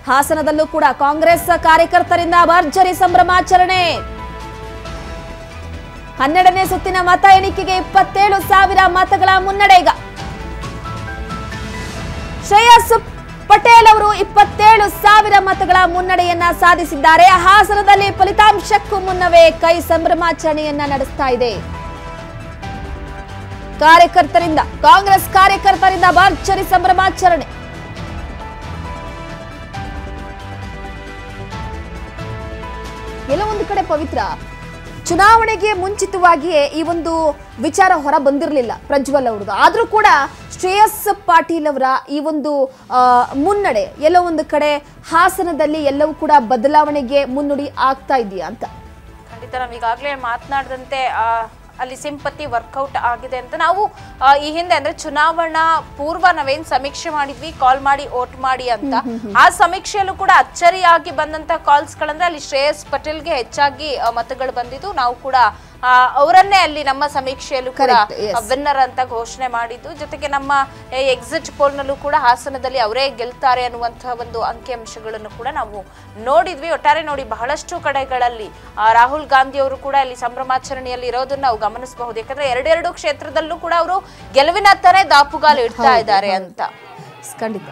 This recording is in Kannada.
ಹಾಸನದಲ್ಲೂ ಕೂಡ ಕಾಂಗ್ರೆಸ್ ಕಾರ್ಯಕರ್ತರಿಂದ ಭರ್ಜರಿ ಸಂಭ್ರಮಾಚರಣೆ. 12ನೇ ಸುತ್ತಿನ ಮತ ಎಣಿಕೆಗೆ 27,000 ಮತಗಳ ಮುನ್ನಡೆ. ಈಗ ಶ್ರೇಯಸ್ ಪಟೇಲ್ ಅವರು 27,000 ಮತಗಳ ಮುನ್ನಡೆಯನ್ನ ಸಾಧಿಸಿದ್ದಾರೆ. ಹಾಸನದಲ್ಲಿ ಫಲಿತಾಂಶಕ್ಕೂ ಮುನ್ನವೇ ಕೈ ಸಂಭ್ರಮಾಚರಣೆಯನ್ನ ನಡೆಸ್ತಾ ಇದೆ. ಕಾಂಗ್ರೆಸ್ ಕಾರ್ಯಕರ್ತರಿಂದ ಭರ್ಜರಿ ಸಂಭ್ರಮಾಚರಣೆ. ಎಲ್ಲೋ ಒಂದು ಕಡೆ ಪವಿತ್ರ, ಚುನಾವಣೆಗೆ ಮುಂಚಿತವಾಗಿಯೇ ಈ ಒಂದು ವಿಚಾರ ಹೊರ ಬಂದಿರಲಿಲ್ಲ ಪ್ರಜ್ವಲ್ ಅವ್ರದ್ದು. ಆದ್ರೂ ಕೂಡ ಶ್ರೇಯಸ್ ಪಾಟೀಲ್ ಅವರ ಈ ಒಂದು ಮುನ್ನಡೆ ಎಲ್ಲೋ ಒಂದು ಕಡೆ ಹಾಸನದಲ್ಲಿ ಎಲ್ಲವೂ ಕೂಡ ಬದಲಾವಣೆಗೆ ಮುನ್ನುಡಿ ಆಗ್ತಾ ಇದೆಯಾ ಅಂತ. ಖಂಡಿತ ನಾವು ಈಗಾಗಲೇ ಮಾತನಾಡಿದಂತೆ ಅಲ್ಲಿ ಸಿಂಪತಿ ವರ್ಕೌಟ್ ಆಗಿದೆ ಅಂತ ನಾವು ಈ ಹಿಂದೆ ಅಂದ್ರೆ ಚುನಾವಣಾ ಪೂರ್ವ ನಾವೇನ್ ಸಮೀಕ್ಷೆ ಮಾಡಿದ್ವಿ, ಕಾಲ್ ಮಾಡಿ ವೋಟ್ ಮಾಡಿ ಅಂತ. ಆ ಸಮೀಕ್ಷೆಯಲ್ಲೂ ಕೂಡ ಅಚ್ಚರಿಯಾಗಿ ಬಂದಂತ ಕಾಲ್ಸ್ ಗಳಂದ್ರೆ ಅಲ್ಲಿ ಶ್ರೇಯಸ್ ಪಟೇಲ್ಗೆ ಹೆಚ್ಚಾಗಿ ಮತಗಳು ಬಂದಿದ್ದು. ನಾವು ಕೂಡ ಅವರನ್ನೇ ಅಲ್ಲಿ ನಮ್ಮ ಸಮೀಕ್ಷೆಯಲ್ಲೂ ಕೂಡ ವಿನ್ನರ್ ಅಂತ ಘೋಷಣೆ ಮಾಡಿದ್ದು. ಜೊತೆಗೆ ನಮ್ಮ ಎಕ್ಸಿಟ್ ಪೋಲ್ ನಲ್ಲೂ ಕೂಡ ಹಾಸನದಲ್ಲಿ ಅವರೇ ಗೆಲ್ತಾರೆ ಅನ್ನುವಂತಹ ಒಂದು ಅಂಕಿಅಂಶಗಳನ್ನು ಕೂಡ ನಾವು ನೋಡಿದ್ವಿ. ಒಟ್ಟಾರೆ ನೋಡಿ ಬಹಳಷ್ಟು ಕಡೆಗಳಲ್ಲಿ ರಾಹುಲ್ ಗಾಂಧಿ ಅವರು ಕೂಡ ಇಲ್ಲಿ ಸಂಭ್ರಮಾಚರಣೆಯಲ್ಲಿ ಇರೋದನ್ನ ನಾವು ಗಮನಿಸಬಹುದು. ಯಾಕಂದ್ರೆ ಎರಡೆರಡು ಕ್ಷೇತ್ರದಲ್ಲೂ ಕೂಡ ಅವರು ಗೆಲುವಿನ ಹತ್ತನೇ ದಾಪುಗಾಲು ಇಡ್ತಾ ಇದ್ದಾರೆ ಅಂತ. ಖಂಡಿತ.